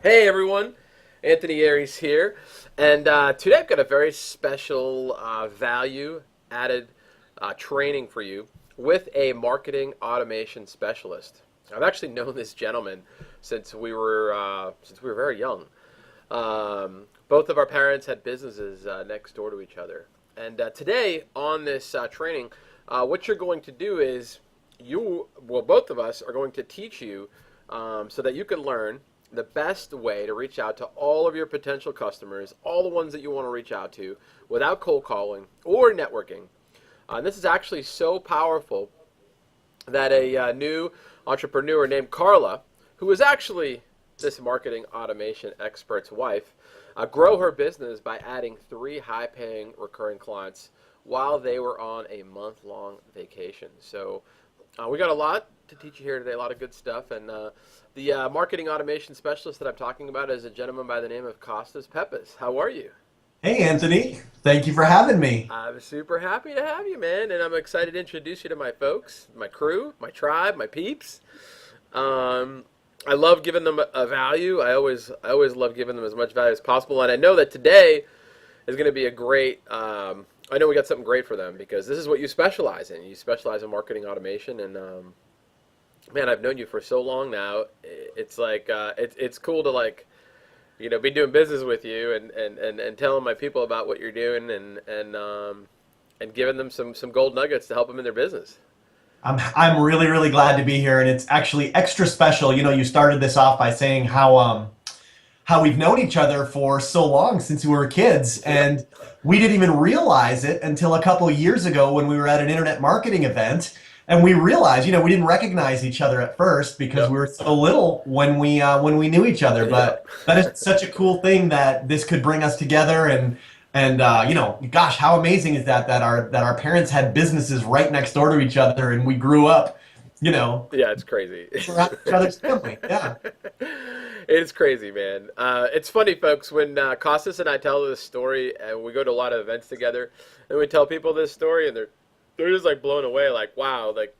Hey everyone, Anthony Aries here, and today I've got a very special value added training for you with a marketing automation specialist. I've actually known this gentleman since we were very young. Both of our parents had businesses next door to each other, and today on this training, what you're going to do is both of us are going to teach you so that you can learn the best way to reach out to all of your potential customers, all the ones that you want to reach out to, without cold calling or networking. And this is actually so powerful that a new entrepreneur named Carla, who is actually this marketing automation expert's wife, grow her business by adding three high-paying recurring clients while they were on a month-long vacation. So we got a lot to teach you here today, a lot of good stuff. And the marketing automation specialist that I'm talking about is a gentleman by the name of Costas Peppes. How are you? Hey, Anthony. Thank you for having me. I'm super happy to have you, man, and I'm excited to introduce you to my folks, my crew, my tribe, my peeps. Um, I love giving them a value. I always love giving them as much value as possible, and I know that today is going to be a great. I know we got something great for them because this is what you specialize in. You specialize in marketing automation, and man, I've known you for so long now. It's like it's cool to be doing business with you and telling my people about what you're doing and giving them some gold nuggets to help them in their business. I'm really really glad to be here, and it's actually extra special. You started this off by saying how we've known each other for so long since we were kids, Yep. and we didn't even realize it until a couple of years ago when we were at an internet marketing event, and we realized, we didn't recognize each other at first because Yep. we were so little when we knew each other. But Yep. that is such a cool thing that this could bring us together, and gosh, how amazing is that our parents had businesses right next door to each other, and we grew up, you know, Yeah, it's crazy. around each other's family. Yeah. It's crazy, man. It's funny, folks, when Costas and I tell this story, and we go to a lot of events together, and we tell people this story, and they're just like blown away, like wow, like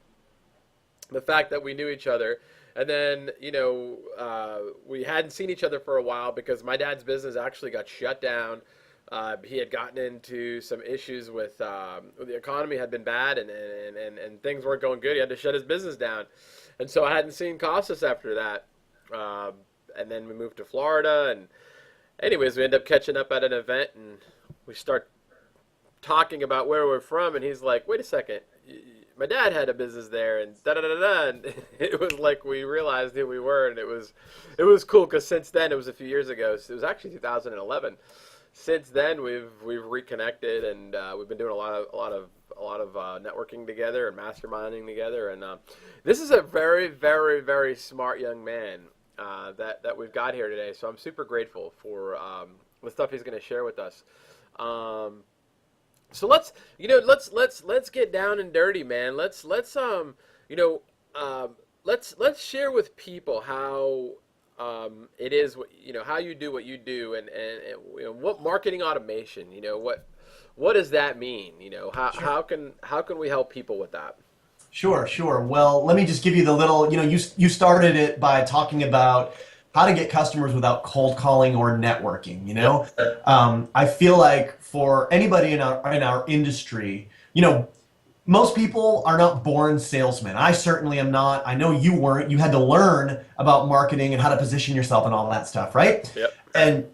the fact that we knew each other, and then we hadn't seen each other for a while because my dad's business actually got shut down. He had gotten into some issues with the economy had been bad, and things weren't going good. He had to shut his business down, and so I hadn't seen Costas after that. Um, and then we moved to Florida, and anyways, we end up catching up at an event, and we start talking about where we're from, and he's like, "Wait a second, my dad had a business there," and da da da da. And it was like we realized who we were, and it was cool because since then it was a few years ago. So it was actually 2011. Since then, we've reconnected, and we've been doing a lot of networking together and masterminding together. And this is a very very very smart young man that we've got here today. So I'm super grateful for the stuff he's going to share with us. Um, so let's get down and dirty, man. You know let's share with people how it is how you do what you do, and what marketing automation. What does that mean? How Sure. how can we help people with that? Sure, sure. Well, let me just give you the little, you started it by talking about how to get customers without cold calling or networking, Yep. I feel like for anybody in our industry, most people are not born salesmen. I certainly am not. I know you weren't. You had to learn about marketing and how to position yourself and all that stuff, right? Yep. And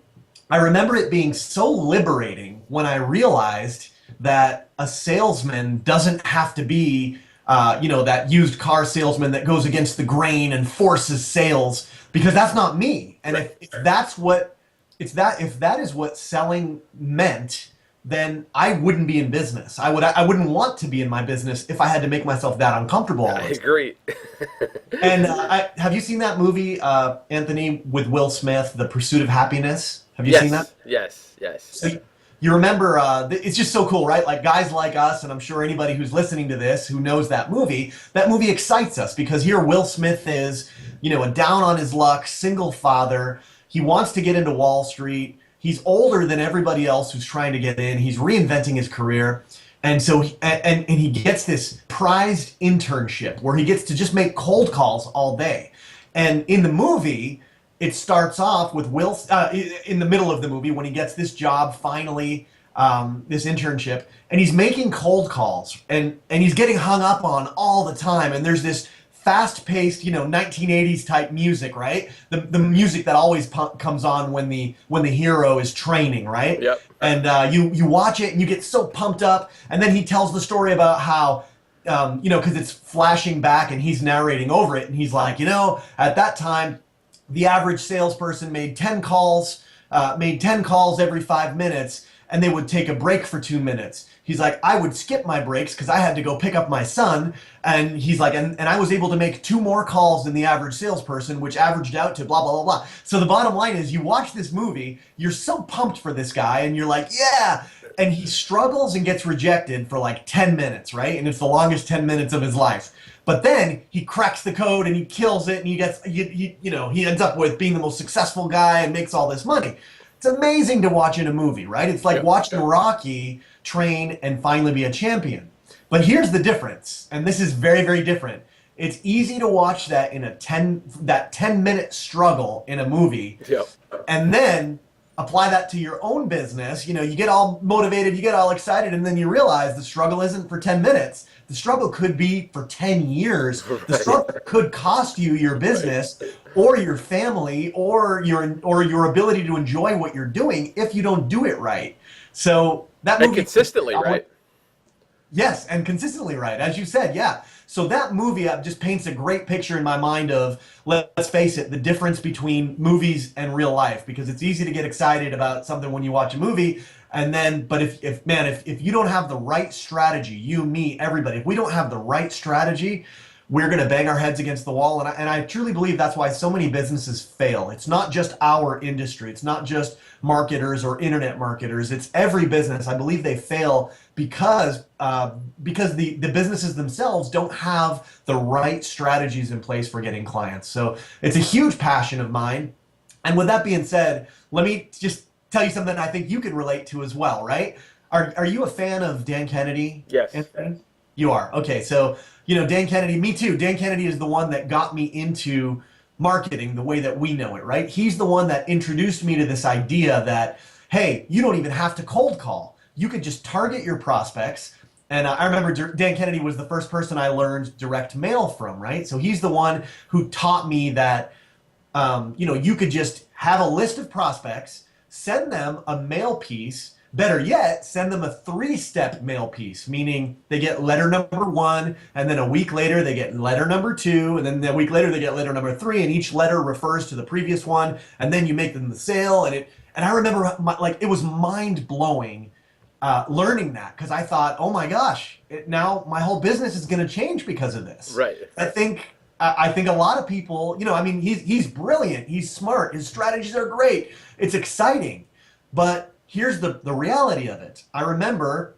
I remember it being so liberating when I realized that a salesman doesn't have to be, that used car salesman that goes against the grain and forces sales, because that's not me. And Right. if that is what selling meant, then I wouldn't be in business. I wouldn't want to be in my business if I had to make myself that uncomfortable all I the time. agree. And have you seen that movie, Anthony, with Will Smith, The Pursuit of Happiness? Have you seen that? Yes. Yes. Yes. So you remember, it's just so cool, right? Like guys like us, and I'm sure anybody who's listening to this who knows that movie excites us because here Will Smith is, a down on his luck, single father. He wants to get into Wall Street. He's older than everybody else who's trying to get in. He's reinventing his career. And so and he gets this prized internship where he gets to just make cold calls all day. And in the movie, it starts off with Will in the middle of the movie when he gets this job finally, this internship, and he's making cold calls and he's getting hung up on all the time. And there's this fast-paced, 1980s type music, right? The music that always comes on when the hero is training, right? Yep. And you watch it and you get so pumped up. And then he tells the story about how because it's flashing back and he's narrating over it, and he's like, at that time, the average salesperson made 10 calls every 5 minutes, and they would take a break for 2 minutes. He's like, I would skip my breaks because I had to go pick up my son. And he's like, and I was able to make two more calls than the average salesperson, which averaged out to blah, blah, blah, blah. So the bottom line is you watch this movie, you're so pumped for this guy, and you're like, yeah. And he struggles and gets rejected for like 10 minutes, right? And it's the longest 10 minutes of his life. But then he cracks the code and he kills it, and he ends up with being the most successful guy and makes all this money. It's amazing to watch in a movie, right? It's like watching Rocky train and finally be a champion. But here's the difference, and this is very, very different. It's easy to watch that in that 10-minute struggle in a movie, Yep. and then apply that to your own business. You get all motivated, you get all excited, and then you realize the struggle isn't for 10 minutes. The struggle could be for 10 years. The struggle could cost you your business or your family or your ability to enjoy what you're doing if you don't do it right. So that movie, And consistently, right? yes, and consistently right, as you said, yeah. So that movie just paints a great picture in my mind of, let's face it, the difference between movies and real life, because it's easy to get excited about something when you watch a movie, but if you don't have the right strategy, you, me, everybody, if we don't have the right strategy, we're going to bang our heads against the wall. And I truly believe that's why so many businesses fail. It's not just our industry. It's not just marketers or internet marketers. It's every business. I believe they fail because the businesses themselves don't have the right strategies in place for getting clients. So it's a huge passion of mine. And with that being said, let me just tell you something I think you can relate to as well, right? Are you a fan of Dan Kennedy? Yes. Anthony? You are. Okay, so Dan Kennedy, me too. Dan Kennedy is the one that got me into marketing the way that we know it, right? He's the one that introduced me to this idea that, hey, you don't even have to cold call. You could just target your prospects. And I remember Dan Kennedy was the first person I learned direct mail from, right? So he's the one who taught me that, you could just have a list of prospects, send them a mail piece. Better yet, send them a 3-step mail piece, meaning they get letter number 1, and then a week later they get letter number 2, and then a week later they get letter number 3, and each letter refers to the previous one, and then you make them the sale. And I remember it was mind blowing learning that, because I thought, oh my gosh, now my whole business is going to change because of this. Right. I think a lot of people, he's brilliant, he's smart, his strategies are great, it's exciting, but here's the reality of it. I remember,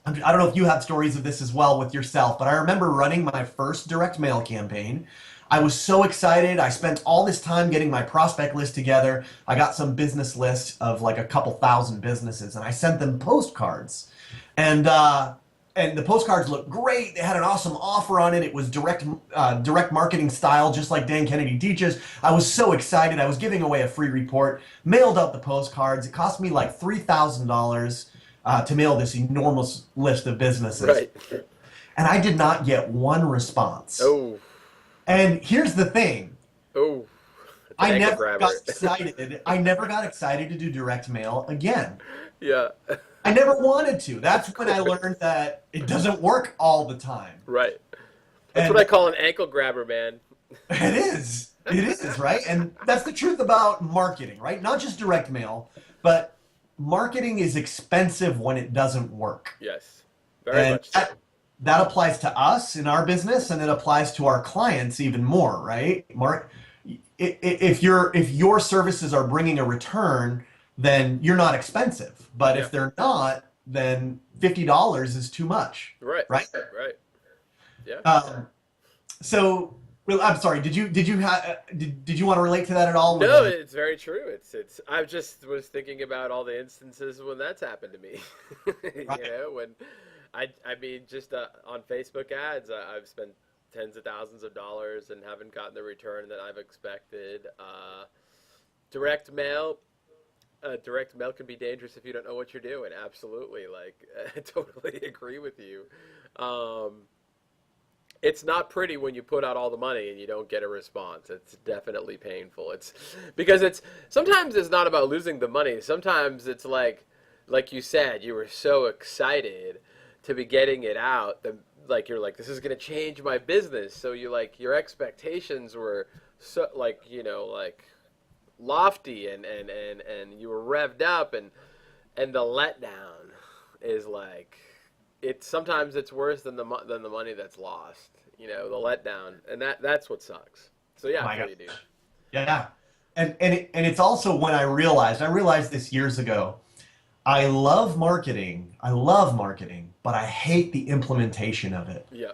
I don't know if you have stories of this as well with yourself, but I remember running my first direct mail campaign. I was so excited. I spent all this time getting my prospect list together. I got some business list of like a couple thousand businesses, and I sent them postcards. And the postcards looked great. They had an awesome offer on it. It was direct marketing style, just like Dan Kennedy teaches. I was so excited. I was giving away a free report, mailed out the postcards. It cost me like $3,000 to mail this enormous list of businesses. Right. And I did not get one response. Oh. And here's the thing. Oh. I never got excited. I never got excited to do direct mail again. Yeah. I never wanted to. That's when I learned that it doesn't work all the time. Right. That's what I call an ankle grabber, man. It is. It is, right? And that's the truth about marketing, right? Not just direct mail, but marketing is expensive when it doesn't work. Yes. Very much so. That applies to us in our business, and it applies to our clients even more, right? If your services are bringing a return, then you're not expensive. But if they're not, then $50 is too much. Right. Right. Right. Yeah. So, well, I'm sorry. Did you want to relate to that at all? No, it's very true. It's. I just was thinking about all the instances when that's happened to me. Right. When I mean, just on Facebook ads, I've spent tens of thousands of dollars and haven't gotten the return that I've expected. direct mail. Direct mail can be dangerous if you don't know what you're doing. Absolutely, like I totally agree with you. Um, it's not pretty when you put out all the money and you don't get a response. It's definitely painful. It's because it's sometimes it's not about losing the money. Sometimes it's like you said, you were so excited to be getting it out that like you're like this is going to change my business. So you like your expectations were so like, like lofty and you were revved up and the letdown is like it's sometimes it's worse than the money that's lost. The letdown, and that's what sucks. So Oh yeah, I my feel God. you, dude. Yeah. And it's also when I realized this years ago. I love marketing. I love marketing, but I hate the implementation of it. Yeah,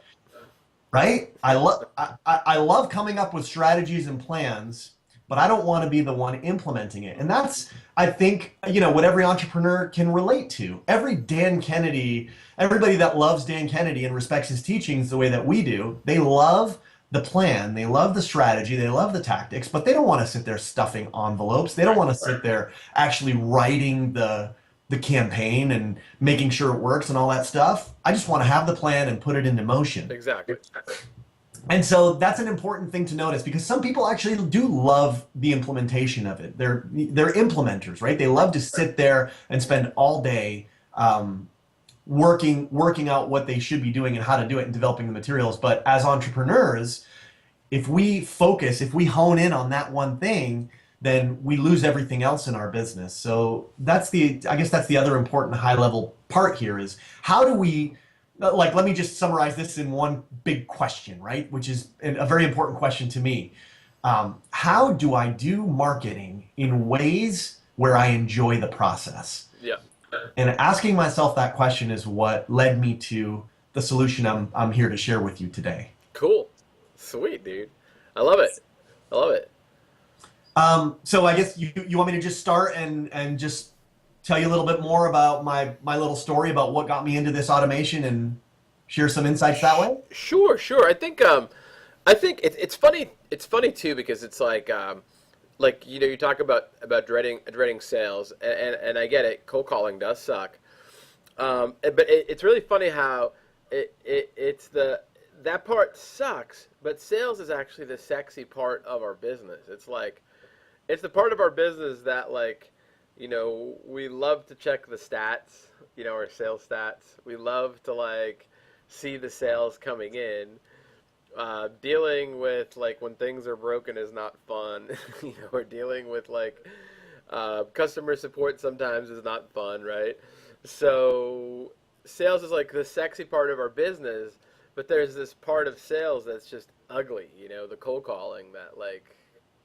Right? I love coming up with strategies and plans, but I don't want to be the one implementing it. And that's, I think, what every entrepreneur can relate to. Every Dan Kennedy, everybody that loves Dan Kennedy and respects his teachings the way that we do, they love the plan, they love the strategy, they love the tactics, but they don't want to sit there stuffing envelopes. They don't want to sit there actually writing the campaign and making sure it works and all that stuff. I just want to have the plan and put it into motion. exactly. And so that's an important thing to notice because some people actually do love the implementation of it. They're implementers, right? They love to sit there and spend all day working out what they should be doing and how to do it and developing the materials. But as entrepreneurs, if we hone in on that one thing, then we lose everything else in our business. So I guess that's the other important high level part here is how do we, like, let me just summarize this in one big question, right? Which is a very important question to me. How do I do marketing in ways where I enjoy the process? Yeah, And asking myself that question is what led me to the solution I'm here to share with you today. cool, sweet, dude. I love it. I love it. So I guess you want me to just start and just tell you a little bit more about my little story about what got me into this automation and share some insights that way? Sure, sure. I think it's funny. It's funny too because it's like you talk about dreading sales, and I get it. Cold calling does suck. But it's really funny how it's that part sucks, but sales is actually the sexy part of our business. It's the part of our business that we love to check the stats, our sales stats. We love to see the sales coming in. Dealing with when things are broken is not fun. Or dealing with customer support sometimes is not fun, right? So sales is like the sexy part of our business, but there's this part of sales that's just ugly, the cold calling that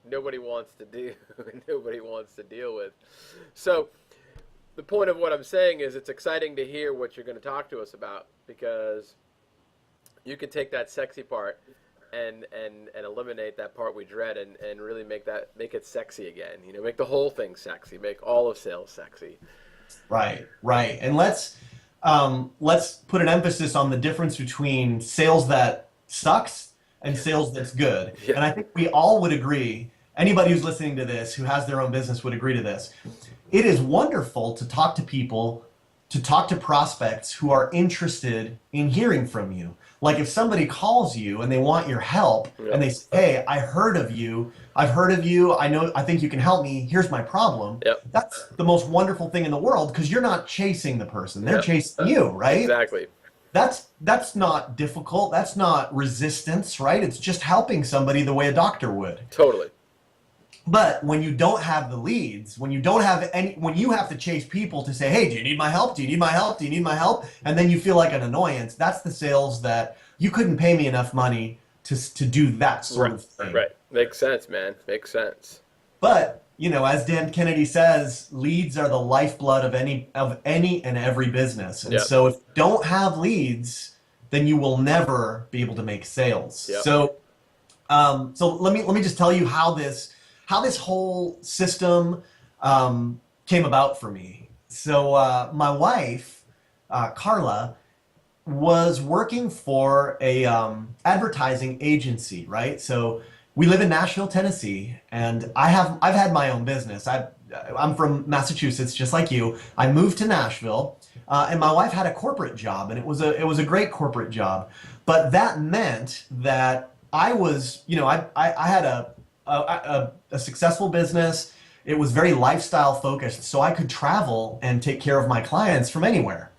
nobody wants to do and nobody wants to deal with. So the point of what I'm saying is it's exciting to hear what you're going to talk to us about because you can take that sexy part and eliminate that part we dread and really make it sexy again. Make the whole thing sexy, make all of sales sexy. Right, right. And let's put an emphasis on the difference between sales that sucks and sales that's good. Yeah. And I think we all would agree, anybody who's listening to this who has their own business would agree to this. It is wonderful to talk to people, to talk to prospects who are interested in hearing from you. Like if somebody calls you and they want your help and they say, "Hey, I heard of you. I've heard of you. I think you can help me. Here's my problem." Yep. That's the most wonderful thing in the world because you're not chasing the person. They're Yep. chasing you, right? Exactly. That's not difficult. That's not resistance, right? It's just helping somebody the way a doctor would. Totally. But when you don't have the leads, when you don't have when you have to chase people to say, "Hey, do you need my help? Do you need my help? Do you need my help?" And then you feel like an annoyance, that's the sales that you couldn't pay me enough money to do that sort of thing. Right. Makes sense, man. Makes sense. But, as Dan Kennedy says, leads are the lifeblood of any and every business. And Yep. so if you don't have leads, then you will never be able to make sales. Yep. So let me just tell you how this whole system came about for me. So my wife, Carla, was working for a advertising agency, right? So We live in Nashville, Tennessee, and I've had my own business. I'm from Massachusetts, just like you. I moved to Nashville, and my wife had a corporate job, and it was a great corporate job. But that meant that I was, I had a successful business. It was very lifestyle focused, so I could travel and take care of my clients from anywhere.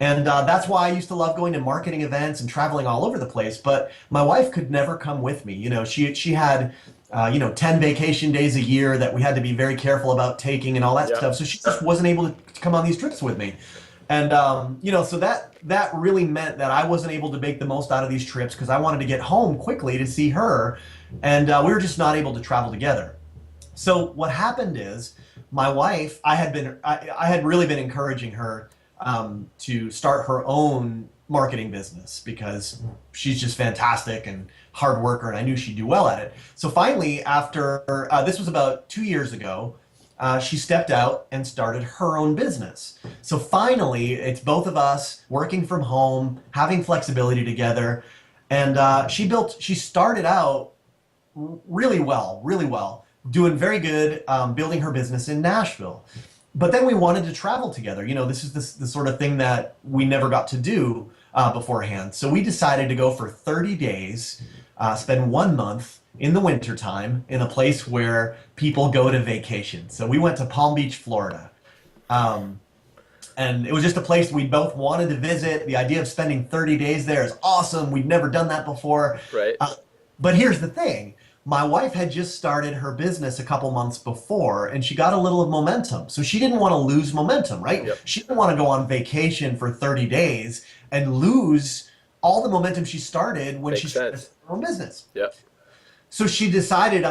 And that's why I used to love going to marketing events and traveling all over the place. But my wife could never come with me. She had 10 vacation days a year that we had to be very careful about taking and all that Yeah. stuff. So she just wasn't able to come on these trips with me. And so that really meant that I wasn't able to make the most out of these trips because I wanted to get home quickly to see her, and we were just not able to travel together. So what happened is my wife, I had really been encouraging her to start her own marketing business because she's just fantastic and hard worker, and I knew she'd do well at it. So finally, after this was about 2 years ago, she stepped out and started her own business. So finally, it's both of us working from home, having flexibility together, and she started out really well, doing very good, building her business in Nashville. But then we wanted to travel together. This is the sort of thing that we never got to do beforehand. So we decided to go for 30 days, spend 1 month in the wintertime in a place where people go to vacation. So we went to Palm Beach, Florida. Um, and it was just a place we both wanted to visit. The idea of spending 30 days there is awesome. We'd never done that before. Right. But here's the thing. My wife had just started her business a couple months before, and she got a little of momentum. So she didn't want to lose momentum, right? Yep. She didn't want to go on vacation for 30 days and lose all the momentum she started when she Makes started sense. her own business. Yep. So she decided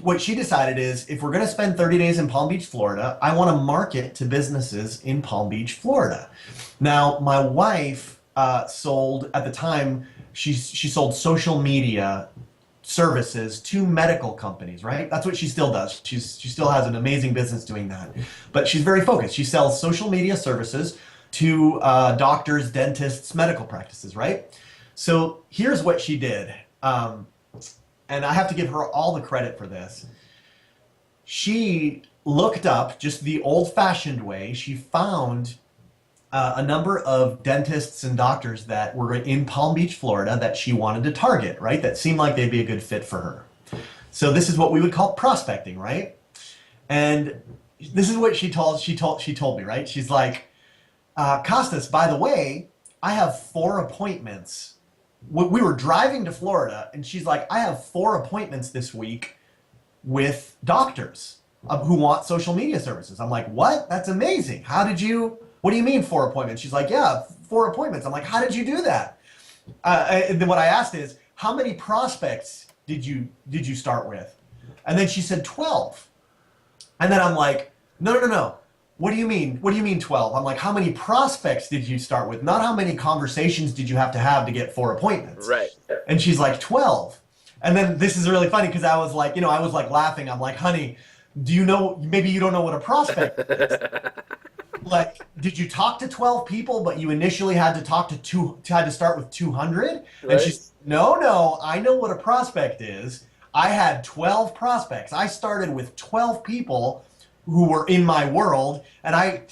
what she decided is if we're going to spend 30 days in Palm Beach, Florida, I want to market to businesses in Palm Beach, Florida. Now, my wife sold at the time, she sold social media services to medical companies, right? That's what she still does. She still has an amazing business doing that. But she's very focused. She sells social media services to doctors, dentists, medical practices, right? So here's what she did. And I have to give her all the credit for this. She looked up just the old-fashioned way. She found a number of dentists and doctors that were in Palm Beach, Florida, that she wanted to target, right? That seemed like they'd be a good fit for her. So this is what we would call prospecting, right? And this is what she told me, right? She's like, Costas, by the way, I have 4 appointments. We were driving to Florida, and she's like, I have 4 appointments this week with doctors who want social media services. I'm like, what? That's amazing. What do you mean 4 appointments? She's like, yeah, 4 appointments. I'm like, how did you do that? And then what I asked is, how many prospects did you start with? And then she said 12. And then I'm like, no. What do you mean? What do you mean 12? I'm like, how many prospects did you start with? Not how many conversations did you have to get 4 appointments? Right. And she's like, 12. And then this is really funny because I was like, laughing. I'm like, honey, maybe you don't know what a prospect is. Like, did you talk to 12 people, but you initially had to start with 200? And Right. she's, no, I know what a prospect is. I had 12 prospects. I started with 12 people who were in my world, and I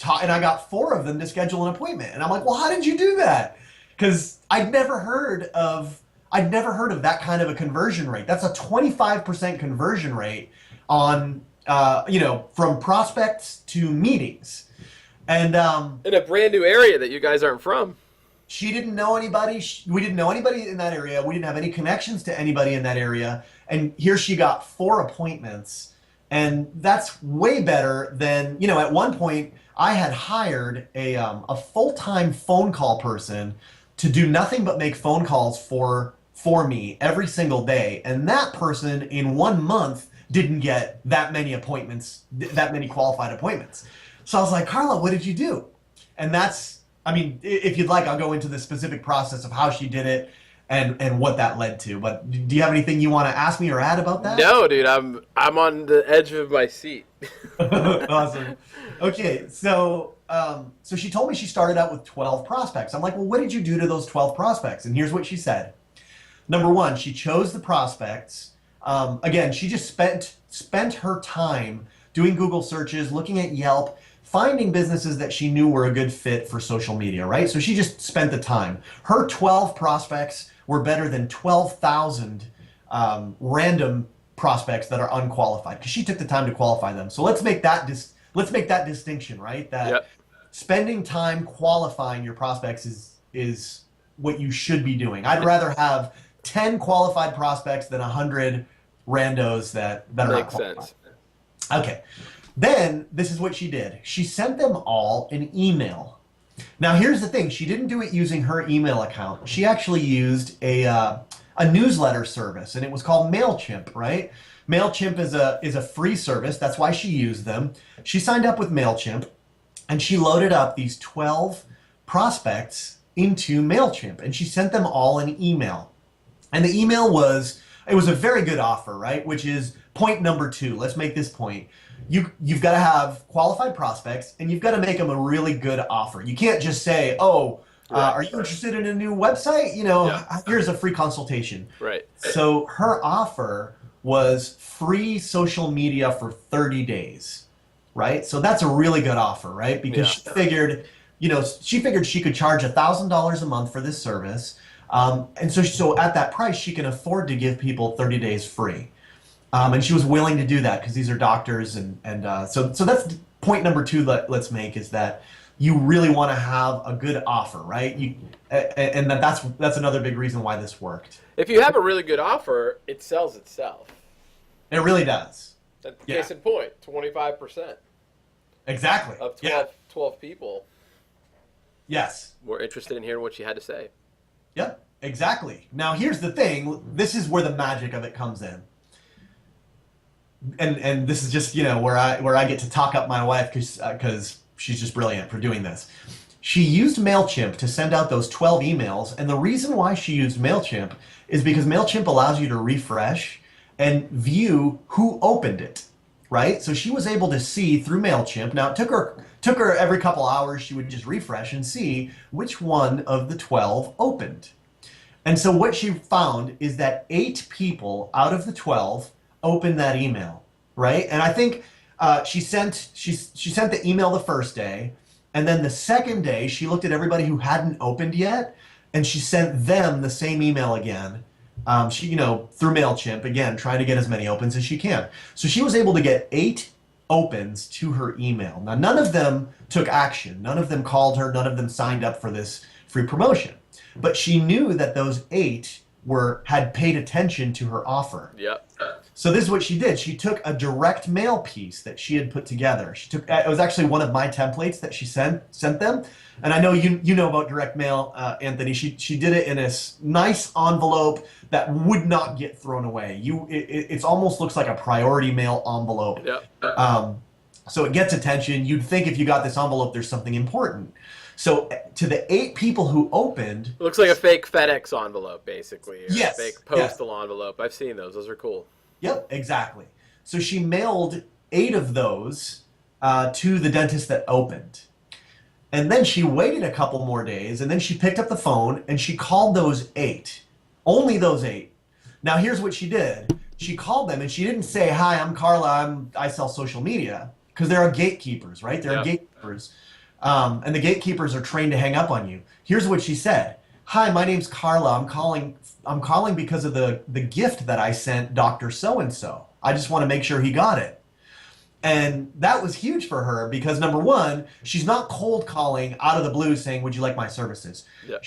got 4 of them to schedule an appointment. And I'm like, well, how did you do that? Because I'd never heard of that kind of a conversion rate. That's a 25% conversion rate on from prospects to meetings. And In a brand new area that you guys aren't from. she didn't know anybody. We didn't know anybody in that area. We didn't have any connections to anybody in that area. And here she got 4 appointments. And that's way better than, at one point I had hired a full-time phone call person to do nothing but make phone calls for me every single day. And that person in 1 month didn't get that many appointments, that many qualified appointments. So I was like, Carla, what did you do? And if you'd like, I'll go into the specific process of how she did it and what that led to. But do you have anything you want to ask me or add about that? No, dude, I'm on the edge of my seat. Awesome. Okay, so she told me she started out with 12 prospects. I'm like, well, what did you do to those 12 prospects? And here's what she said. Number one, she chose the prospects. Again, she just spent her time doing Google searches, looking at Yelp, finding businesses that she knew were a good fit for social media, right? So she just spent the time. Her 12 prospects were better than 12,000 random prospects that are unqualified because she took the time to qualify them. So let's make that distinction, right? That Yep. spending time qualifying your prospects is what you should be doing. I'd rather have 10 qualified prospects than 100 randos that are not Makes qualified. sense. Okay. Then this is what she did. She sent them all an email. Now here's the thing. She didn't do it using her email account. She actually used a newsletter service, and it was called MailChimp, right? MailChimp is a free service. That's why she used them. She signed up with MailChimp, and she loaded up these 12 prospects into MailChimp, and she sent them all an email. And the email it was a very good offer, right? Which is point number two. Let's make this point. You've got to have qualified prospects, and you've got to make them a really good offer. You can't just say, "Oh, Right. are you interested in a new website? Yeah. Here's a free consultation." Right. So her offer was free social media for 30 days, right? So that's a really good offer, right? Because Yeah. she figured she could charge $1,000 a month for this service. And so at that price, she can afford to give people 30 days free. And she was willing to do that because these are doctors. So that's point number two let's make is that you really want to have a good offer, right? And that's another big reason why this worked. If you have a really good offer, it sells itself. It really does. That's Yeah. case in point, 25% Exactly. of Yeah. 12 people Yes. were interested in hearing what she had to say. Yep. Exactly. Now here's the thing. This is where the magic of it comes in. And this is just where I get to talk up my wife because she's just brilliant for doing this. She used MailChimp to send out those 12 emails, and the reason why she used MailChimp is because MailChimp allows you to refresh and view who opened it, right? So she was able to see through MailChimp. Now it took her every couple hours, she would just refresh and see which one of the 12 opened. And so what she found is that 8 people out of the 12 opened that email, right? And I think she sent the email the first day, and then the second day she looked at everybody who hadn't opened yet, and she sent them the same email again. Through MailChimp again, trying to get as many opens as she can. So she was able to get 8 opens to her email. Now none of them took action. None of them called her. None of them signed up for this free promotion. But she knew that those 8 had paid attention to her offer. Yep. So this is what she did. She took a direct mail piece that she had put together. It was actually one of my templates that she sent them. And I know you know about direct mail, Anthony. She did it in a nice envelope that would not get thrown away. It almost looks like a priority mail envelope. Yep. So it gets attention. You'd think if you got this envelope, there's something important. So to the 8 people who opened, It looks like a fake FedEx envelope, basically. Or Yes, a fake yeah. postal envelope. I've seen those. Those are cool. yep, exactly. So she mailed 8 of those to the dentist that opened. And then she waited a couple more days, and then she picked up the phone and she called those 8. Only those 8. Now here's what she did. She called them and she didn't say, "Hi, I'm Carla. I sell social media," because there are gatekeepers, right? There are Yep. gatekeepers, and the gatekeepers are trained to hang up on you. Here's what she said: "Hi, my name's Carla. I'm calling because of the gift that I sent Dr. So and so. I just want to make sure he got it." And that was huge for her because number one, she's not cold calling out of the blue saying, "Would you like my services?" Yep.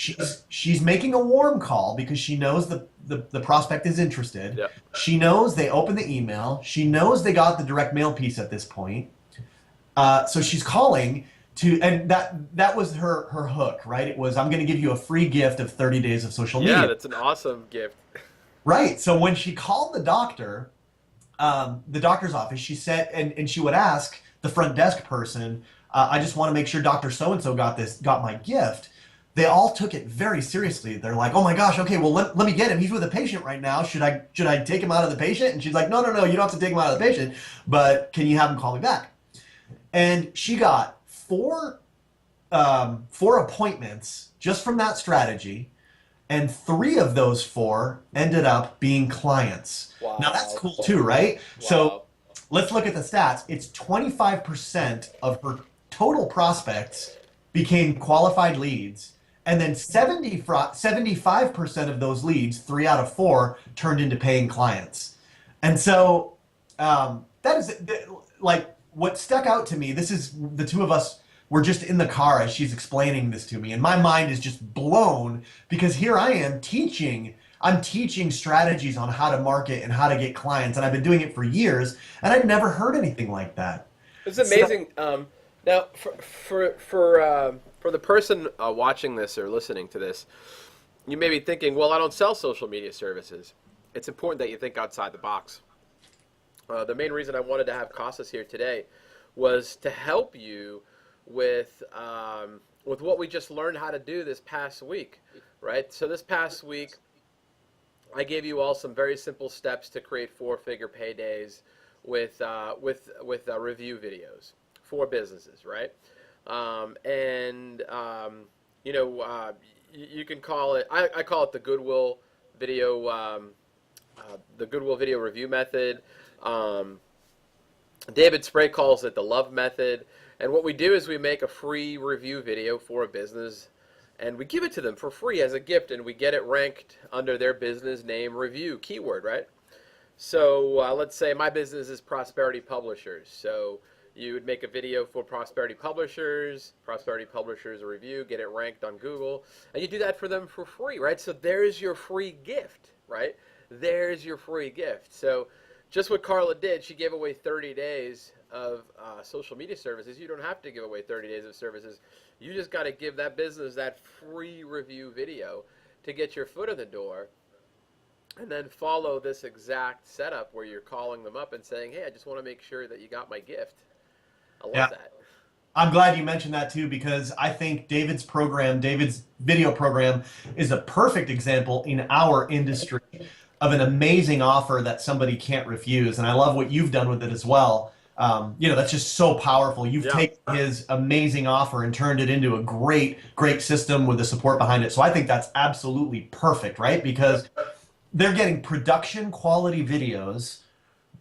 She's making a warm call because she knows the prospect is interested. Yep. She knows they opened the email. She knows they got the direct mail piece at this point. So she's calling and that was her hook, right? It was, "I'm going to give you a free gift of 30 days of social media." Yeah, that's an awesome gift. Right. So when she called the doctor's office, she said, and she would ask the front desk person, "I just want to make sure Dr. So-and-so got my gift." They all took it very seriously. They're like, "Oh my gosh, okay, well let me get him. He's with a patient right now. Should I take him out of the patient?" And she's like, "No, you don't have to take him out of the patient, but can you have him call me back?" And she got four appointments just from that strategy. and 3 of those 4 ended up being clients. Now that's Wow. cool too, right? So Wow. let's look at the stats. It's 25% of her total prospects became qualified leads, and then 75% of those leads, 3 out of 4, turned into paying clients. And so that is like what stuck out to me. This is the two of us were just in the car as she's explaining this to me, and my mind is just blown because here I am teaching. I'm teaching strategies on how to market and how to get clients, and I've been doing it for years, and I'd never heard anything like that. It's So, amazing. Now, for the person watching this or listening to this, you may be thinking, "Well, I don't sell social media services." It's important that you think outside the box. The main reason I wanted to have Costas here today was to help you with what we just learned how to do this past week, right? So this past week, I gave you all some very simple steps to create 4-figure paydays with review videos for businesses, right? And you know, you can call it. I call it the Goodwill video, the Goodwill video review method. Um, David Spray calls it the love method. And what we do is we make a free review video for a business and we give it to them for free as a gift and we get it ranked under their business name review keyword, right? So let's say my business is Prosperity Publishers. So you would make a video for Prosperity Publishers review, get it ranked on Google, and you do that for them for free, right? So there's your free gift, right? There's your free gift. So just what Carla did, she gave away 30 days of social media services. You don't have to give away 30 days of services. You just got to give that business that free review video to get your foot in the door and then follow this exact setup where you're calling them up and saying, hey, I just want to make sure that you got my gift. I love yeah, that. I'm glad you mentioned that too because I think David's video program, is a perfect example in our industry of an amazing offer that somebody can't refuse. And I love what you've done with it as well. That's just so powerful. You've Yeah, taken his amazing offer and turned it into a great, great system with the support behind it. So I think that's absolutely perfect, right? Because yep, they're getting production quality videos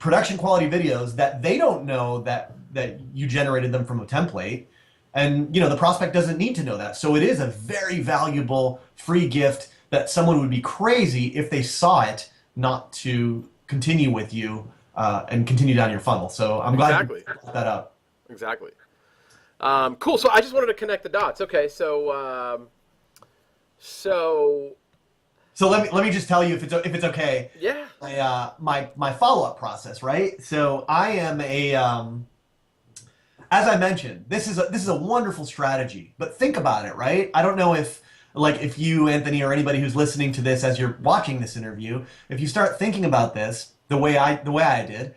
that they don't know that you generated them from a template. And the prospect doesn't need to know that. So it is a very valuable free gift that someone would be crazy if they saw it not to continue with you and continue down your funnel. So I'm glad you exactly. brought that up. Exactly. Cool. So I just wanted to connect the dots. Okay, so So let me just tell you if it's okay. yeah, My follow-up process, right? So I am as I mentioned, this is a wonderful strategy. But think about it, right? I don't know if you, Anthony, or anybody who's listening to this as you're watching this interview, if you start thinking about this the way I did,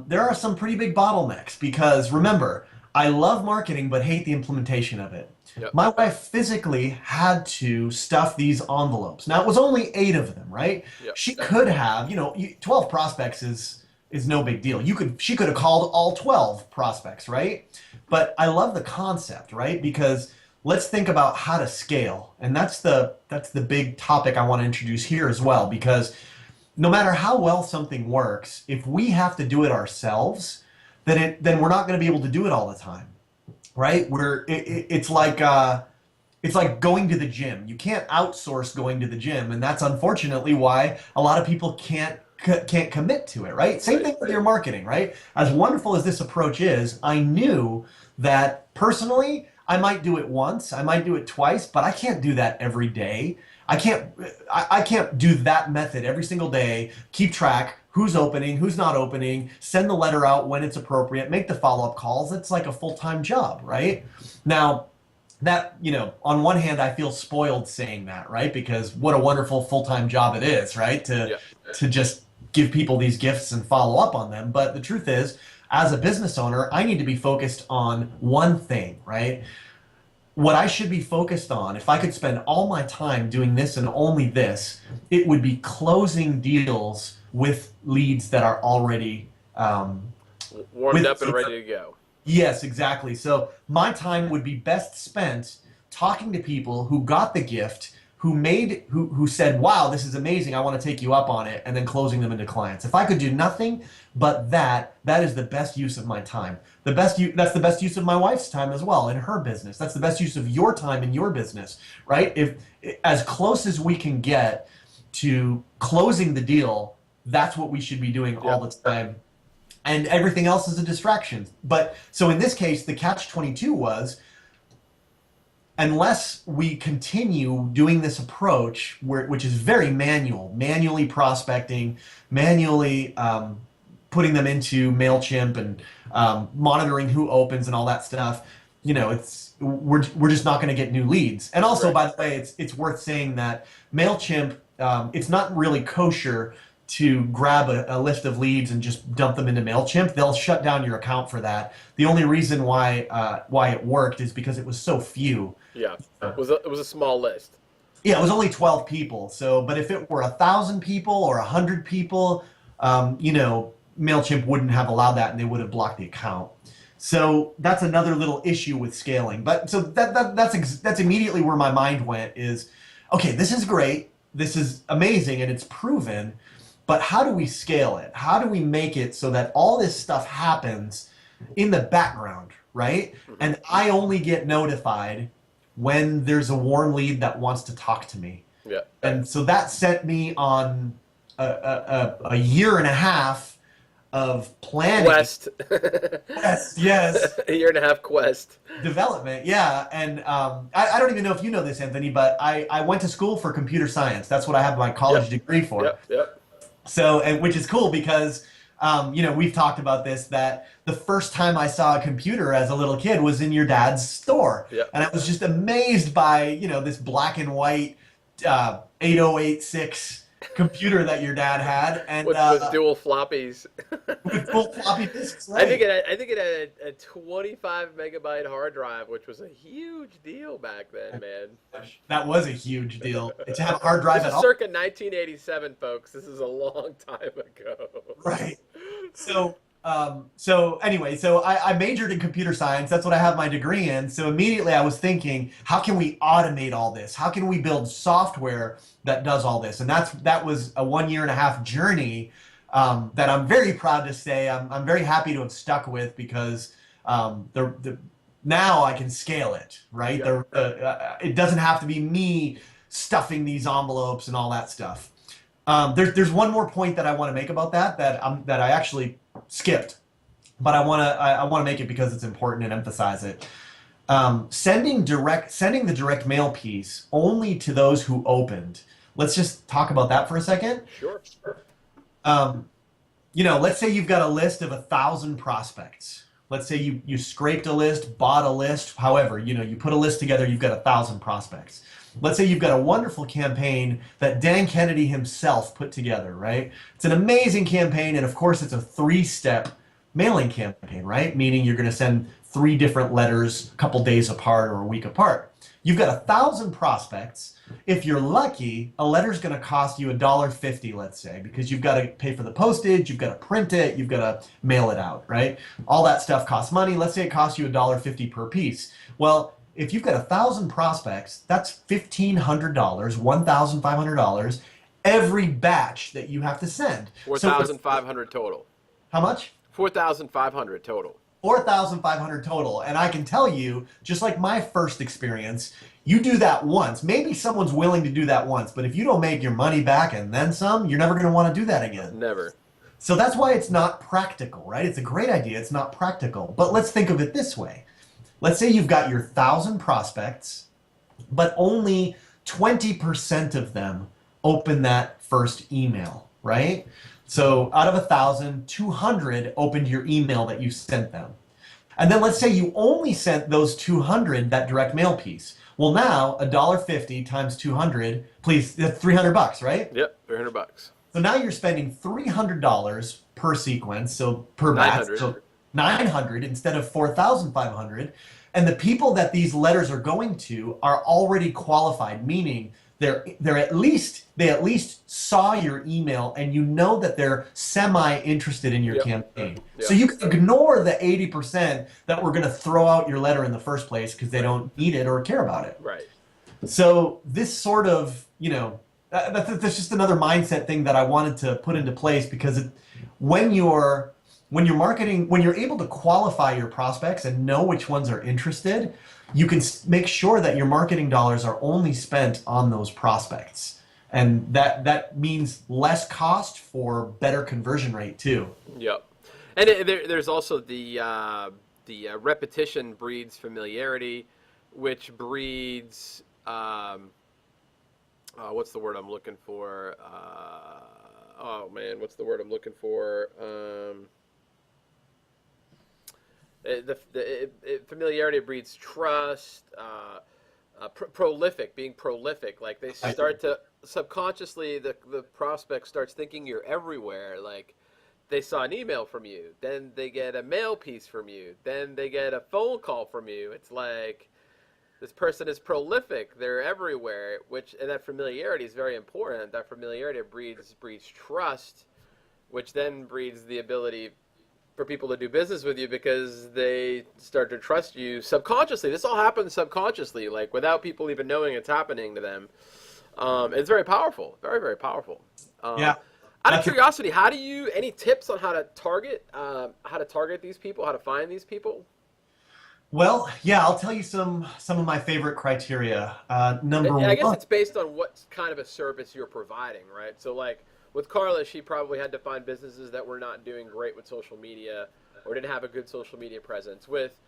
there are some pretty big bottlenecks because remember, I love marketing but hate the implementation of it. yep, My wife physically had to stuff these envelopes. Now it was only 8 of them, right? yep, She could have, 12 prospects is no big deal. She could have called all 12 prospects, right? But I love the concept, right? Because let's think about how to scale. And that's the big topic I want to introduce here as well because no matter how well something works, if we have to do it ourselves, then we're not going to be able to do it all the time, right? It's like going to the gym. You can't outsource going to the gym, and that's unfortunately why a lot of people can't commit to it, right? Same right, thing with your marketing, right? As wonderful as this approach is, I knew that personally I might do it once, I might do it twice, but I can't do that every day. I can't do that method every single day, keep track, who's opening, who's not opening, send the letter out when it's appropriate, make the follow-up calls. It's like a full-time job, right? Now, that, on one hand, I feel spoiled saying that, right? Because what a wonderful full-time job it is, right? To yeah, to just give people these gifts and follow up on them. But the truth is, as a business owner, I need to be focused on one thing, right? What I should be focused on, if I could spend all my time doing this and only this, it would be closing deals with leads that are already warmed with up and ready to go. yes, exactly. So my time would be best spent talking to people who got the gift, who said, "Wow, this is amazing. I want to take you up on it," and then closing them into clients. If I could do nothing but that, that is the best use of my time. That's the best use of my wife's time as well in her business. That's the best use of your time in your business, right? If as close as we can get to closing the deal, that's what we should be doing all the time. And everything else is a distraction. But so in this case, the catch 22 was, unless we continue doing this approach, which is very manually prospecting, manually putting them into MailChimp and monitoring who opens and all that stuff, we're just not going to get new leads. And also, by the way, it's worth saying that MailChimp, it's not really kosher to grab a list of leads and just dump them into MailChimp. They'll shut down your account for that. The only reason why it worked is because it was so few. Yeah, it was a small list. Yeah, it was only 12 people. So, but if it were 1,000 people or 100 people, MailChimp wouldn't have allowed that, and they would have blocked the account. So that's another little issue with scaling. But so that's immediately where my mind went is, okay, this is great, this is amazing, and it's proven. But how do we scale it? How do we make it so that all this stuff happens in the background, right? And I only get notified when there's a warm lead that wants to talk to me. Yeah. And so that set me on a year and a half of planning. Quest. Yes. A year and a half quest. Development, yeah. And I don't even know if you know this, Anthony, but I went to school for computer science. That's what I have my college degree for. Yep. So, and which is cool because, we've talked about this, that the first time I saw a computer as a little kid was in your dad's store. Yep. And I was just amazed by, this black and white 8086 computer that your dad had. And with dual floppies. With dual floppy disks, right? I think it had a 25 megabyte hard drive, which was a huge deal back then, man. That was a huge deal. To have a hard drive This at is all. circa 1987, folks. This is a long time ago. Right. So anyway, I majored in computer science. That's what I have my degree in. So immediately I was thinking, how can we automate all this? How can we build software that does all this? And that was a 1 year and a half journey that I'm very proud to say I'm very happy to have stuck with, because now I can scale it, right? It doesn't have to be me stuffing these envelopes and all that stuff. There's one more point that I want to make about that I actually skipped, but I want to make it because it's important and emphasize it. Sending the direct mail piece only to those who opened. Let's just talk about that for a second. Sure. Let's say you've got a list of 1,000 prospects. Let's say you scraped a list, bought a list, however, you put a list together, you've got 1,000 prospects. Let's say you've got a wonderful campaign that Dan Kennedy himself put together, right? It's an amazing campaign, and of course it's a 3-step mailing campaign, right? Meaning you're going to send 3 different letters a couple days apart or a week apart. You've got 1,000 prospects. If you're lucky, a letter's going to cost you $1.50, let's say, because you've got to pay for the postage, you've got to print it, you've got to mail it out, right? All that stuff costs money. Let's say it costs you $1.50 per piece. Well, if you've got 1,000 prospects, that's $1,500, $1,500 every batch that you have to send. 4,500 total. How much? 4,500 total. 4,500 total. And I can tell you, just like my first experience, you do that once. Maybe someone's willing to do that once, but if you don't make your money back and then some, you're never going to want to do that again. Never. So that's why it's not practical, right? It's a great idea. It's not practical. But let's think of it this way. Let's say you've got your 1,000 prospects, but only 20% of them open that first email, right? So out of 1,000, 200 opened your email that you sent them. And then let's say you only sent those 200 that direct mail piece. Well, now $1.50 times 200, please, that's $300, right? Yep, $300. So now you're spending $300 per sequence, so per batch. 900. So 900 instead of 4,500. And the people that these letters are going to are already qualified, meaning they at least saw your email and you know that they're semi-interested in your campaign. Yep. So you can ignore the 80% that were going to throw out your letter in the first place because they don't need it or care about it. Right. So this sort of, that's just another mindset thing that I wanted to put into place because when you're when you're marketing, when you're able to qualify your prospects and know which ones are interested, you can make sure that your marketing dollars are only spent on those prospects. And that means less cost for better conversion rate too. Yep. And there's also the repetition breeds familiarity, which breeds what's the word I'm looking for? Oh man, what's the word I'm looking for? Familiarity breeds trust. Prolific, being prolific. Like they I, start to subconsciously, the prospect starts thinking you're everywhere. Like they saw an email from you, then they get a mail piece from you, then they get a phone call from you. It's like this person is prolific. They're everywhere, which and that familiarity is very important. That familiarity breeds trust, which then breeds the ability for people to do business with you because they start to trust you subconsciously. This all happens subconsciously, like without people even knowing it's happening to them. It's very powerful, very very powerful. yeah, Out of that's a curiosity, how do you any tips on how to target these people, how to find these people? well, yeah, I'll tell you some of my favorite criteria. Number And I guess one, it's based on what kind of a service you're providing, right? So, like with Carla, she probably had to find businesses that were not doing great with social media or didn't have a good social media presence. With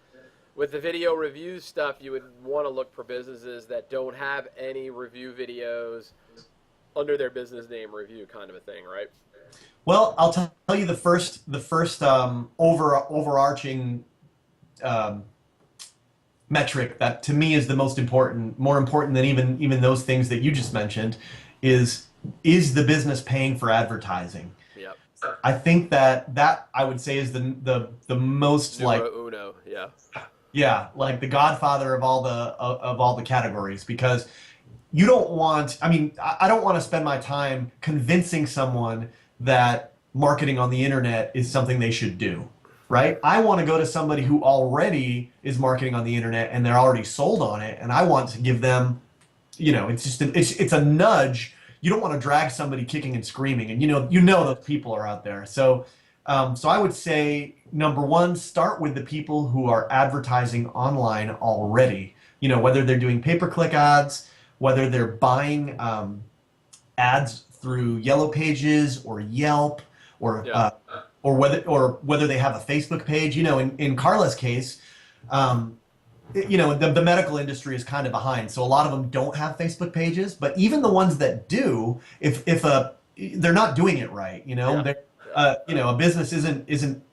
the video review stuff, you would want to look for businesses that don't have any review videos under their business name review, kind of a thing, right? well, I'll tell you the first overarching um, metric that to me is the most important, more important than even those things that you just mentioned, is is the business paying for advertising? Yep. I think that I would say is the most like Numero uno. Yeah. yeah, like the godfather of all the categories because you don't want, I mean, I don't want to spend my time convincing someone that marketing on the internet is something they should do, right? I want to go to somebody who already is marketing on the internet and they're already sold on it, and I want to give them, it's just it's a nudge. You don't want to drag somebody kicking and screaming, and you know those people are out there. So I would say number one, start with the people who are advertising online already. Whether they're doing pay-per-click ads, whether they're buying ads through Yellow Pages or Yelp, or Yeah. uh, or whether they have a Facebook page. In Carla's case, um, the medical industry is kind of behind, so a lot of them don't have Facebook pages. But even the ones that do, if they're not doing it right. Yeah. Yeah. A business isn't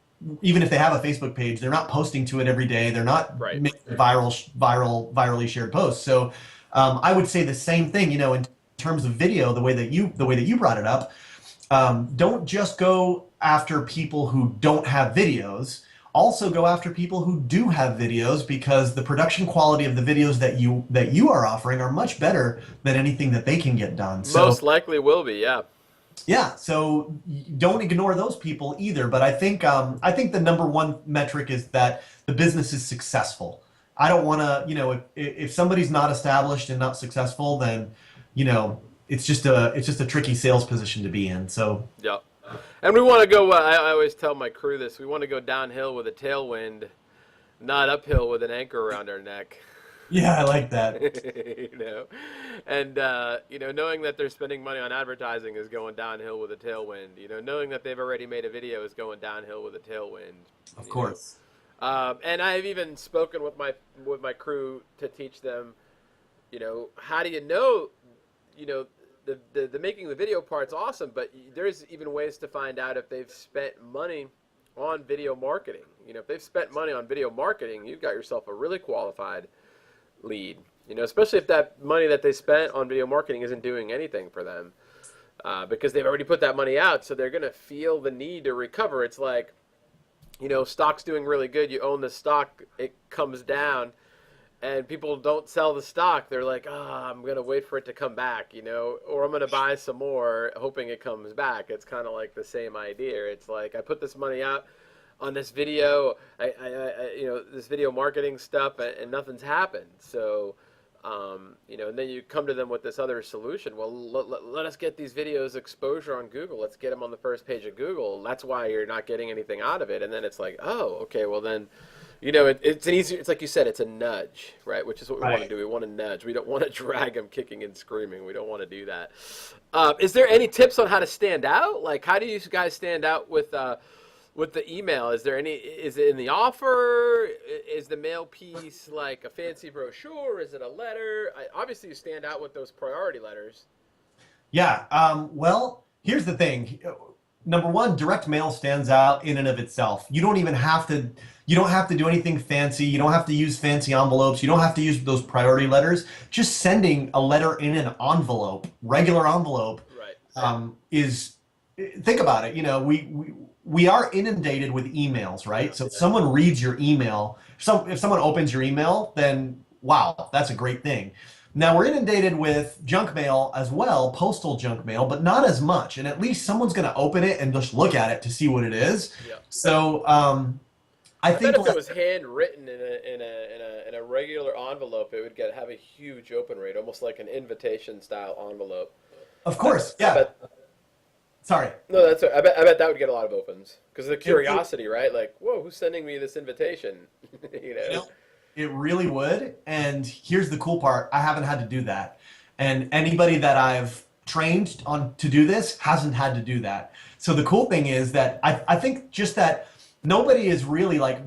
even if they have a Facebook page, they're not posting to it every day. They're not Right. making virally shared posts. So I would say the same thing. In terms of video, the way that you brought it up, don't just go after people who don't have videos. Also go after people who do have videos because the production quality of the videos that you are offering are much better than anything that they can get done. So Most likely will be. Yeah. yeah, so don't ignore those people either. But I think the number one metric is that the business is successful. I don't want to, if somebody's not established and not successful, then it's just a tricky sales position to be in. So Yep. And we want to go. I always tell my crew this. We want to go downhill with a tailwind, not uphill with an anchor around our neck. yeah, I like that. you know, and knowing that they're spending money on advertising is going downhill with a tailwind. Knowing that they've already made a video is going downhill with a tailwind. Of You know, course. and I've even spoken with my crew to teach them. How do you know? You know, the making the video part's awesome, but there's even ways to find out if they've spent money on video marketing. If they've spent money on video marketing, you've got yourself a really qualified lead. Especially if that money that they spent on video marketing isn't doing anything for them, because they've already put that money out, so they're gonna feel the need to recover. It's like, stock's doing really good. You own the stock, it comes down, and people don't sell the stock. They're like, I'm gonna wait for it to come back, or I'm gonna buy some more, hoping it comes back. It's kind of like the same idea. It's like I put this money out on this video, this video marketing stuff, and nothing's happened. So And then you come to them with this other solution. Well, let us get these videos exposure on Google. Let's get them on the first page of Google. That's why you're not getting anything out of it. And then it's like, oh, okay, well then, it's an easy. It's like you said, it's a nudge, right? Which is what we want to Right. do. We want to nudge. We don't want to drag them kicking and screaming. We don't want to do that. Is there any tips on how to stand out? Like, how do you guys stand out with the email? Is there any? Is it in the offer? Is the mail piece like a fancy brochure? Is it a letter? Obviously, you stand out with those priority letters. Yeah. Well, here's the thing. Number one, direct mail stands out in and of itself. You don't have to do anything fancy. You don't have to use fancy envelopes. You don't have to use those priority letters. Just sending a letter in an envelope, regular envelope, Right. is, think about it. We are inundated with emails, right? So if someone reads your email, if someone opens your email, then wow, that's a great thing. Now we're inundated with junk mail as well, postal junk mail, but not as much. And at least someone's going to open it and just look at it to see what it is. Yeah. So I I bet think if it was handwritten in a regular envelope, it would have a huge open rate, almost like an invitation style envelope. of course, I yeah. bet. Sorry. No, I bet that would get a lot of opens because of the It, it, curiosity, right? Like, whoa, who's sending me this invitation? you you know. know, it really would. And here's the cool part. I haven't had to do that. And anybody that I've trained on to do this hasn't had to do that. So the cool thing is that I think just that nobody is really like,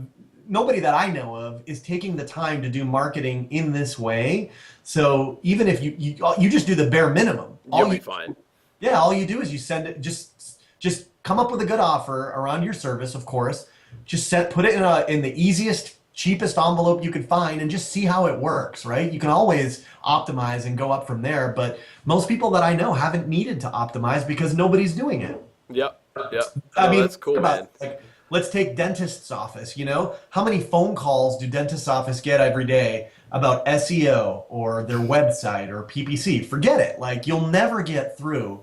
nobody that I know of is taking the time to do marketing in this way. So even if you just do the bare minimum, You'll be fine. yeah, all you do is you send it, just come up with a good offer around your service, of course. Just put it in the easiest, cheapest envelope you could find and just see how it works, right? You can always optimize and go up from there, but most people that I know haven't needed to optimize because nobody's doing it. Yep. Yep. I No, mean, that's think cool, about man. it. Like, let's take dentist's office, How many phone calls do dentist's office get every day about SEO or their website or PPC? Forget it. Like, you'll never get through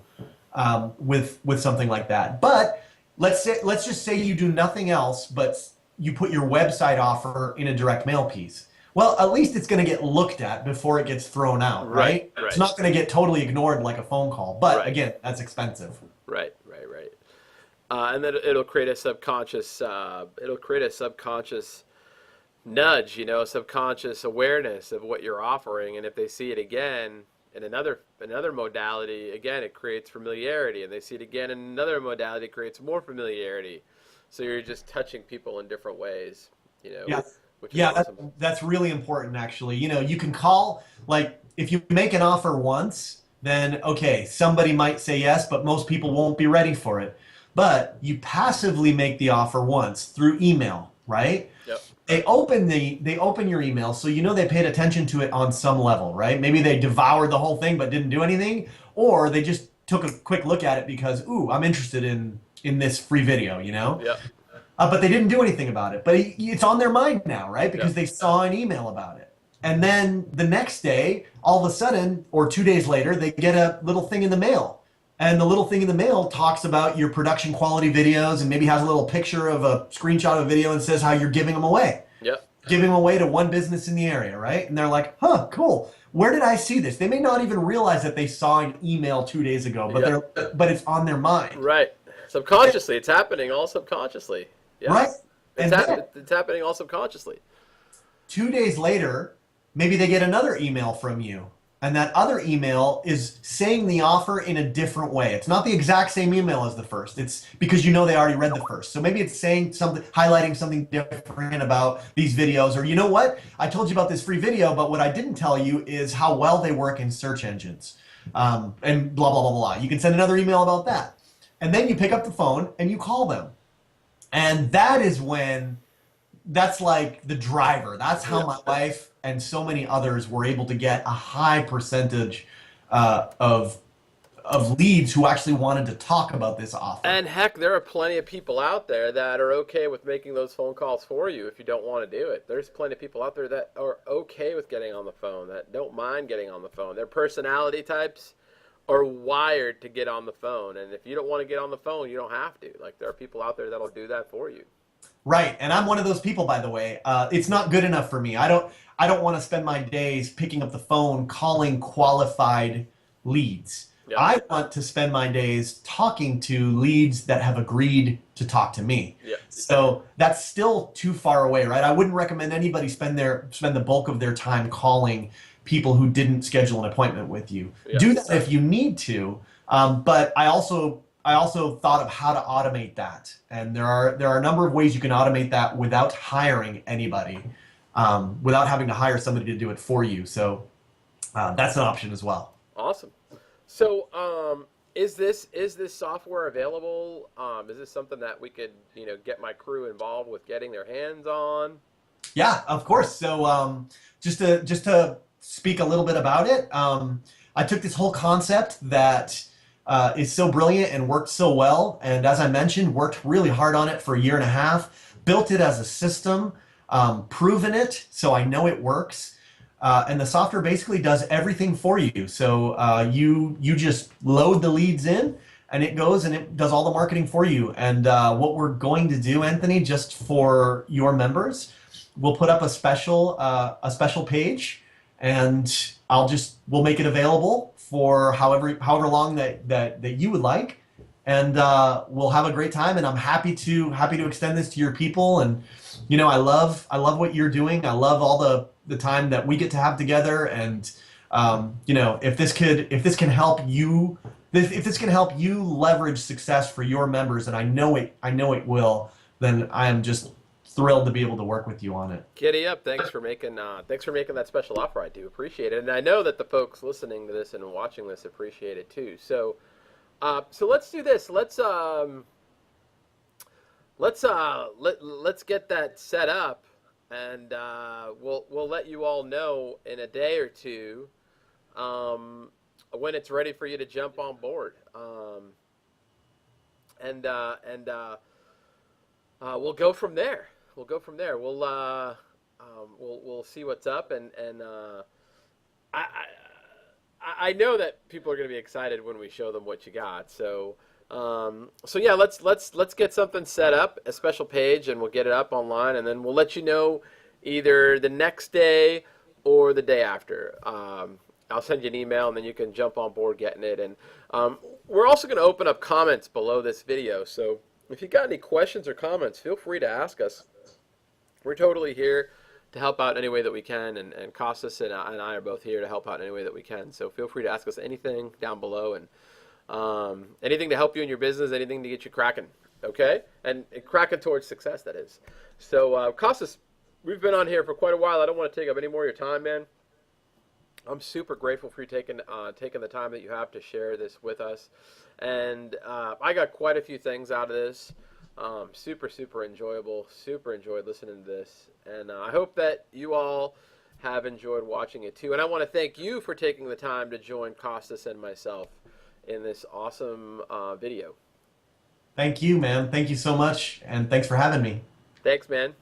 with something like that. But let's just say you do nothing else, but you put your website offer in a direct mail piece. Well, at least it's going to get looked at before it gets thrown out, Right. right? It's Right. not going to get totally ignored like a phone call. But Right. again, that's expensive. Right. Right. Right. And then it'll create a subconscious. It'll create a subconscious nudge, a subconscious awareness of what you're offering, and if they see it again in another modality, again it creates familiarity, and they see it again in another modality, it creates more familiarity. So you're just touching people in different ways, Yeah. which is Yeah, awesome. that's really important actually. You can call, like, if you make an offer once, then okay, somebody might say yes, but most people won't be ready for it. But you passively make the offer once through email, right? Yep. They open your email, so they paid attention to it on some level, right? Maybe they devoured the whole thing but didn't do anything, or they just took a quick look at it because, ooh, I'm interested in this free video. Yep. But they didn't do anything about it. But it's on their mind now, right? Because Yep. they saw an email about it. And then the next day, all of a sudden, or 2 days later, they get a little thing in the mail. And the little thing in the mail talks about your production quality videos and maybe has a little picture of a screenshot of a video and says how you're giving them away. Yep. Giving them away to one business in the area, right? And they're like, huh, cool. Where did I see this? They may not even realize that they saw an email 2 days ago, but Yep. but it's on their mind. Right. Subconsciously, it's happening all subconsciously. Right? Yes. And then It's happening all subconsciously. 2 days later, maybe they get another email from you. And that other email is saying the offer in a different way. It's not the exact same email as the first. It's because they already read the first. So maybe it's saying something, highlighting something different about these videos. Or, you know what? I told you about this free video, but what I didn't tell you is how well they work in search engines. And blah, blah, blah, blah. You can send another email about that. And then you pick up the phone and you call them. And that's like the driver. That's how my wife and so many others were able to get a high percentage of leads who actually wanted to talk about this offer. And heck, there are plenty of people out there that are okay with making those phone calls for you if you don't want to do it. There's plenty of people out there that are okay with getting on the phone, that don't mind getting on the phone. Their personality types are wired to get on the phone. And if you don't want to get on the phone, you don't have to. Like, there are people out there that'll do that for you. Right. And I'm one of those people, by the way. It's not good enough for me. I don't want to spend my days picking up the phone calling qualified leads. Yep. I want to spend my days talking to leads that have agreed to talk to me. Yep. So that's still too far away, right? I wouldn't recommend anybody spend the bulk of their time calling people who didn't schedule an appointment with you. Yep. Do that if you need to, but I also thought of how to automate that, and there are a number of ways you can automate that without hiring anybody, without having to hire somebody to do it for you. So that's an option as well. Awesome. So, is this software available? Is this something that we could, get my crew involved with getting their hands on? Yeah, of course. So just to speak a little bit about it, I took this whole concept that is so brilliant and worked so well, and as I mentioned, worked really hard on it for a year and a half. Built it as a system, proven it, so I know it works. And the software basically does everything for you. So you just load the leads in, and it goes and it does all the marketing for you. And what we're going to do, Anthony, just for your members, we'll put up a special page, and we'll make it available for however long that you would like, and we'll have a great time. And I'm happy to extend this to your people. And I love what you're doing. I love all the time that we get to have together. And if this can help you, if this can help you leverage success for your members, and I know it will, then I am just thrilled to be able to work with you on it. Giddy up! Thanks for making that special offer. I do appreciate it, and I know that the folks listening to this and watching this appreciate it too. So let's do this. Let's get that set up, and we'll let you all know in a day or two, when it's ready for you to jump on board. And we'll go from there. We'll go from there. We'll see what's up, and I, I know that people are going to be excited when we show them what you got. So yeah, let's get something set up, a special page, and we'll get it up online, and then we'll let you know either the next day or the day after. I'll send you an email, and then you can jump on board getting it. And we're also going to open up comments below this video. So if you got any questions or comments, feel free to ask us. We're totally here to help out in any way that we can, and Costas and I are both here to help out in any way that we can. So feel free to ask us anything down below, and anything to help you in your business, anything to get you cracking, okay? And cracking towards success, that is. So Costas, we've been on here for quite a while. I don't want to take up any more of your time, man. I'm super grateful for you taking the time that you have to share this with us. And I got quite a few things out of this. Super enjoyable. Super enjoyed listening to this. And I hope that you all have enjoyed watching it too. And I want to thank you for taking the time to join Costas and myself in this awesome video. Thank you, man. Thank you so much, and thanks for having me. Thanks, man.